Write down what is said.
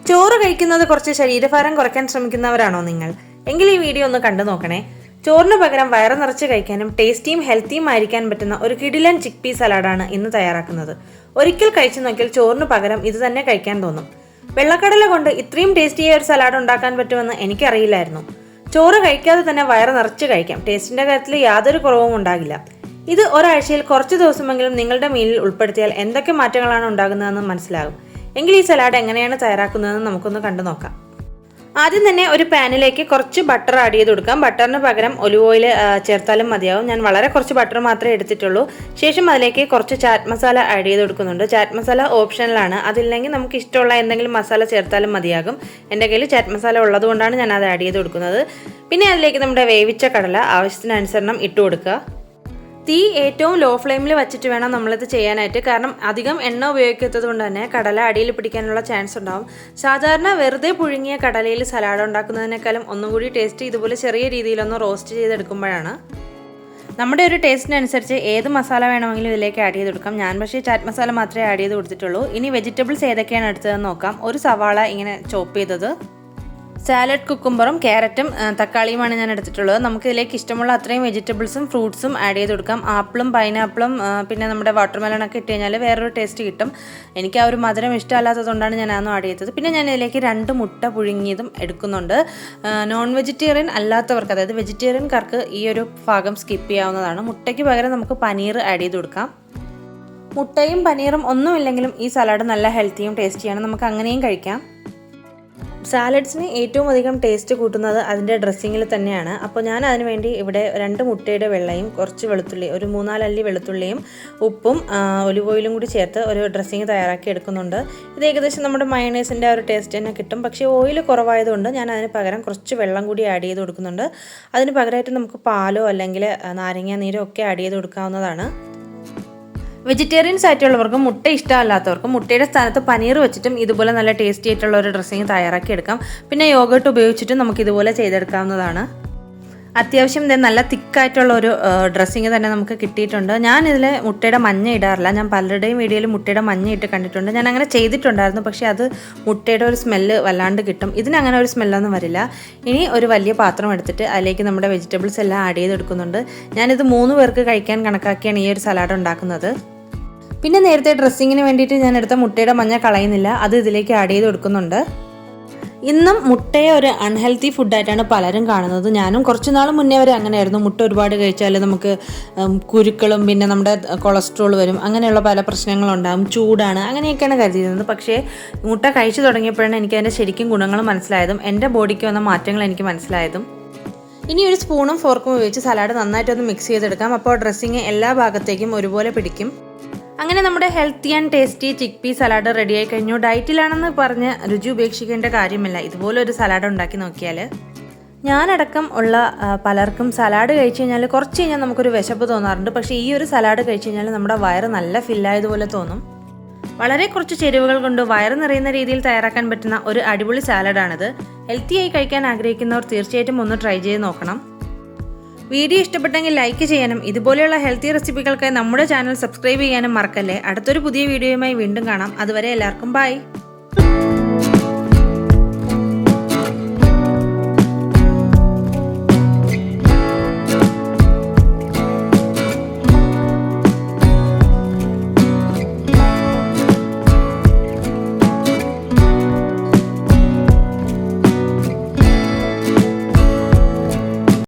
ചോറ് കഴിക്കുന്നത് കുറച്ച് ശരീരഭാരം കുറയ്ക്കാൻ ശ്രമിക്കുന്നവരാണോ നിങ്ങൾ? എങ്കിൽ ഈ വീഡിയോ ഒന്ന് കണ്ടു നോക്കണേ. ചോറിന് പകരം വയറ് നിറച്ച് കഴിക്കാനും ടേസ്റ്റിയും ഹെൽത്തിയും ആയിരിക്കാൻ പറ്റുന്ന ഒരു കിടിലൻ ചിക്ക് പീ സലാഡാണ് ഇന്ന് തയ്യാറാക്കുന്നത്. ഒരിക്കൽ കഴിച്ചു നോക്കിയാൽ ചോറിന് പകരം ഇത് തന്നെ കഴിക്കാൻ തോന്നും. വെള്ളക്കടല കൊണ്ട് ഇത്രയും ടേസ്റ്റിയായ ഒരു സലാഡ് ഉണ്ടാക്കാൻ പറ്റുമെന്ന് എനിക്കറിയില്ലായിരുന്നു. ചോറ് കഴിക്കാതെ തന്നെ വയറ് നിറച്ച് കഴിക്കാം. ടേസ്റ്റിന്റെ കാര്യത്തിൽ യാതൊരു കുറവും ഉണ്ടാകില്ല. ഇത് ഒരാഴ്ചയിൽ കുറച്ച് ദിവസമെങ്കിലും നിങ്ങളുടെ മീലിൽ ഉൾപ്പെടുത്തിയാൽ എന്തൊക്കെ മാറ്റങ്ങളാണ് ഉണ്ടാകുന്നതെന്ന് മനസ്സിലാകും. എങ്കിൽ ഈ സലാഡ് എങ്ങനെയാണ് തയ്യാറാക്കുന്നതെന്ന് നമുക്കൊന്ന് കണ്ടു നോക്കാം. ആദ്യം തന്നെ ഒരു പാനിലേക്ക് കുറച്ച് ബട്ടർ ആഡ് ചെയ്ത് കൊടുക്കാം. ബട്ടറിന് പകരം ഒലിവ് ഓയിൽ ചേർത്താലും മതിയാവും. ഞാൻ വളരെ കുറച്ച് ബട്ടർ മാത്രമേ എടുത്തിട്ടുള്ളൂ. ശേഷം അതിലേക്ക് കുറച്ച് ചാറ്റ് മസാല ആഡ് ചെയ്ത് കൊടുക്കുന്നുണ്ട്. ചാറ്റ് മസാല ഓപ്ഷണലാണ്. അതില്ലെങ്കിൽ നമുക്ക് ഇഷ്ടമുള്ള എന്തെങ്കിലും മസാല ചേർത്താലും മതിയാകും. എൻ്റെ കയ്യിൽ ചാറ്റ് മസാല ഉള്ളതുകൊണ്ടാണ് ഞാൻ അത് ആഡ് ചെയ്ത് കൊടുക്കുന്നത്. പിന്നെ അതിലേക്ക് നമ്മുടെ വേവിച്ച കടല ആവശ്യത്തിനനുസരണം ഇട്ട് കൊടുക്കുക. തീ ഏറ്റവും ലോ ഫ്ലെയിമിൽ വെച്ചിട്ട് വേണം നമ്മളിത് ചെയ്യാനായിട്ട്. കാരണം അധികം എണ്ണ ഉപയോഗിക്കാത്തത് കൊണ്ട് തന്നെ കടല അടിയിൽ പിടിക്കാനുള്ള ചാൻസ് ഉണ്ടാവും. സാധാരണ വെറുതെ പുഴുങ്ങിയ കടലയിൽ സലാഡ് ഉണ്ടാക്കുന്നതിനേക്കാളും ഒന്നും കൂടി ടേസ്റ്റ് ഇതുപോലെ ചെറിയ രീതിയിലൊന്ന് റോസ്റ്റ് ചെയ്തെടുക്കുമ്പോഴാണ്. നമ്മുടെ ഒരു ടേസ്റ്റിനനുസരിച്ച് ഏത് മസാല വേണമെങ്കിലും ഇതിലേക്ക് ആഡ് ചെയ്ത് കൊടുക്കാം. ഞാൻ പക്ഷേ ചാറ്റ് മസാല മാത്രമേ ആഡ് ചെയ്ത് കൊടുത്തിട്ടുള്ളൂ. ഇനി വെജിറ്റബിൾസ് ഏതൊക്കെയാണ് എടുത്തതെന്ന് നോക്കാം. ഒരു സവാള ഇങ്ങനെ ചോപ്പ് ചെയ്തത്, സാലഡ് കുക്കുംബറും ക്യാരറ്റും തക്കാളിയുമാണ് ഞാൻ എടുത്തിട്ടുള്ളത്. നമുക്ക് ഇതിലേക്ക് ഇഷ്ടമുള്ള അത്രയും വെജിറ്റബിൾസും ഫ്രൂട്ട്സും ആഡ് ചെയ്ത് കൊടുക്കാം. ആപ്പിളും പൈനാപ്പിളും പിന്നെ നമ്മുടെ വാട്ടർമെലണൊക്കെ ഇട്ട് കഴിഞ്ഞാൽ വേറൊരു ടേസ്റ്റ് കിട്ടും. എനിക്ക് ആ ഒരു മധുരം ഇഷ്ടമല്ലാത്തതുകൊണ്ടാണ് ഞാൻ അതൊന്നും ആഡ് ചെയ്തത്. പിന്നെ ഞാൻ ഇതിലേക്ക് 2 മുട്ട പുഴുങ്ങിയതും എടുക്കുന്നുണ്ട്. നോൺ വെജിറ്റേറിയൻ അല്ലാത്തവർക്ക്, അതായത് വെജിറ്റേറിയൻകാർക്ക് ഈ ഒരു ഭാഗം സ്കിപ്പ് ചെയ്യാവുന്നതാണ്. മുട്ടയ്ക്ക് പകരം നമുക്ക് പനീർ ആഡ് ചെയ്ത് കൊടുക്കാം. മുട്ടയും പനീറും ഒന്നുമില്ലെങ്കിലും ഈ സലാഡ് നല്ല ഹെൽത്തിയും ടേസ്റ്റിയാണ്. നമുക്ക് അങ്ങനെയും കഴിക്കാം. സാലഡ്സിന് ഏറ്റവും അധികം ടേസ്റ്റ് കൂട്ടുന്നത് അതിൻ്റെ ഡ്രസ്സിങ്ങിൽ തന്നെയാണ്. അപ്പോൾ ഞാൻ അതിന് വേണ്ടി ഇവിടെ 2 മുട്ടയുടെ വെള്ളയും കുറച്ച് വെളുത്തുള്ളി, ഒരു 3-4 അല്ലി വെളുത്തുള്ളിയും ഉപ്പും ഒലിവ് ഓയിലും കൂടി ചേർത്ത് ഒരു ഡ്രസ്സിങ് തയ്യാറാക്കി എടുക്കുന്നുണ്ട്. ഇത് ഏകദേശം നമ്മുടെ മയണൈസിൻ്റെ ആ ഒരു ടേസ്റ്റ് തന്നെ കിട്ടും. പക്ഷേ ഓയിൽ കുറവായതുകൊണ്ട് ഞാൻ അതിന് പകരം കുറച്ച് വെള്ളം കൂടി ആഡ് ചെയ്ത് കൊടുക്കുന്നുണ്ട്. അതിന് പകരമായിട്ട് നമുക്ക് പാലോ അല്ലെങ്കിൽ നാരങ്ങ നീരോ ഒക്കെ ആഡ് ചെയ്ത് കൊടുക്കാവുന്നതാണ്. വെജിറ്റേറിയൻസ് ആയിട്ടുള്ളവർക്കും മുട്ട ഇഷ്ടമല്ലാത്തവർക്കും മുട്ടയുടെ സ്ഥാനത്ത് പനീർ വെച്ചിട്ടും ഇതുപോലെ നല്ല ടേസ്റ്റി ആയിട്ടുള്ള ഒരു ഡ്രസ്സിങ് തയ്യാറാക്കി എടുക്കാം. പിന്നെ യോഗട്ട് ഉപയോഗിച്ചിട്ടും നമുക്ക് ഇതുപോലെ ചെയ്തെടുക്കാവുന്നതാണ്. അത്യാവശ്യം നല്ല തിക്കായിട്ടുള്ള ഒരു ഡ്രസ്സിങ് തന്നെ നമുക്ക് കിട്ടിയിട്ടുണ്ട്. ഞാനിതിൽ മുട്ടയുടെ മഞ്ഞ ഇടാറില്ല. ഞാൻ പലരുടെയും വീഡിയോയിൽ മുട്ടയുടെ മഞ്ഞ ഇട്ട് കണ്ടിട്ടുണ്ട്. ഞാൻ അങ്ങനെ ചെയ്തിട്ടുണ്ടായിരുന്നു. പക്ഷേ അത് മുട്ടയുടെ ഒരു സ്മെല്ല് വല്ലാണ്ട് കിട്ടും. ഇതിനങ്ങനെ ഒരു സ്മെല്ലൊന്നും വരില്ല. ഇനി ഒരു വലിയ പാത്രം എടുത്തിട്ട് അതിലേക്ക് നമ്മുടെ വെജിറ്റബിൾസ് എല്ലാം ആഡ് ചെയ്തെടുക്കുന്നുണ്ട്. ഞാനിത് 3 പേർക്ക് കഴിക്കാൻ കണക്കാക്കിയാണ് ഈ ഒരു സലാഡ് ഉണ്ടാക്കുന്നത്. പിന്നെ നേരത്തെ ഡ്രസ്സിങ്ങിന് വേണ്ടിയിട്ട് ഞാൻ എടുത്ത മുട്ടയുടെ മഞ്ഞ കളയുന്നില്ല, അത് ഇതിലേക്ക് ആഡ് ചെയ്ത് കൊടുക്കുന്നുണ്ട്. ഇന്നും മുട്ടയെ ഒരു അൺഹെൽത്തി ഫുഡായിട്ടാണ് പലരും കാണുന്നത്. ഞാനും കുറച്ച് നാൾ മുന്നേ വരെ അങ്ങനെയായിരുന്നു. മുട്ട ഒരുപാട് കഴിച്ചാൽ നമുക്ക് കുരുക്കളും പിന്നെ നമ്മുടെ കൊളസ്ട്രോൾ വരും, അങ്ങനെയുള്ള പല പ്രശ്നങ്ങളുണ്ടാകും, ചൂടാണ്, അങ്ങനെയൊക്കെയാണ് കരുതിയിരുന്നത്. പക്ഷേ മുട്ട കഴിച്ചു തുടങ്ങിയപ്പോഴാണ് എനിക്ക് അതിൻ്റെ ശരിക്കും ഗുണങ്ങൾ മനസ്സിലായതും എൻ്റെ ബോഡിക്ക് വന്ന മാറ്റങ്ങൾ എനിക്ക് മനസ്സിലായതും. ഇനി ഒരു സ്പൂണും ഫോർക്കും ഉപയോഗിച്ച് സലാഡ് നന്നായിട്ടൊന്ന് മിക്സ് ചെയ്തെടുക്കാം. അപ്പോൾ ഡ്രസ്സിങ് എല്ലാ ഭാഗത്തേക്കും ഒരുപോലെ പിടിക്കും. അങ്ങനെ നമ്മുടെ healthy and tasty chick P salad റെഡിയായി കഴിഞ്ഞു. ഡയറ്റിലാണെന്ന് പറഞ്ഞ് രുചി ഉപേക്ഷിക്കേണ്ട കാര്യമില്ല. ഇതുപോലെ ഒരു സലാഡ് ഉണ്ടാക്കി നോക്കിയാൽ. ഞാനടക്കം ഉള്ള പലർക്കും സലാഡ് കഴിച്ചു കഴിഞ്ഞാൽ കുറച്ച് കഴിഞ്ഞാൽ നമുക്കൊരു വിശപ്പ് തോന്നാറുണ്ട്. പക്ഷേ ഈ ഒരു സലാഡ് കഴിച്ചു കഴിഞ്ഞാൽ നമ്മുടെ വയറ് നല്ല ഫില്ലായതുപോലെ തോന്നും. വളരെ കുറച്ച് ചേരുവകൾ കൊണ്ട് വയറ് നിറയുന്ന രീതിയിൽ തയ്യാറാക്കാൻ പറ്റുന്ന ഒരു അടിപൊളി സാലഡാണിത്. ഹെൽത്തിയായി കഴിക്കാൻ ആഗ്രഹിക്കുന്നവർ തീർച്ചയായിട്ടും ഒന്ന് ട്രൈ ചെയ്ത് നോക്കണം. വീഡിയോ ഇഷ്ടപ്പെട്ടെങ്കിൽ ലൈക്ക് ചെയ്യാനും ഇതുപോലെയുള്ള ഹെൽത്തി റെസിപ്പികൾക്കായി നമ്മുടെ ചാനൽ സബ്സ്ക്രൈബ് ചെയ്യാനും മറക്കല്ലേ. അടുത്തൊരു പുതിയ വീഡിയോയുമായി വീണ്ടും കാണാം. അതുവരെ എല്ലാവർക്കും ബൈ.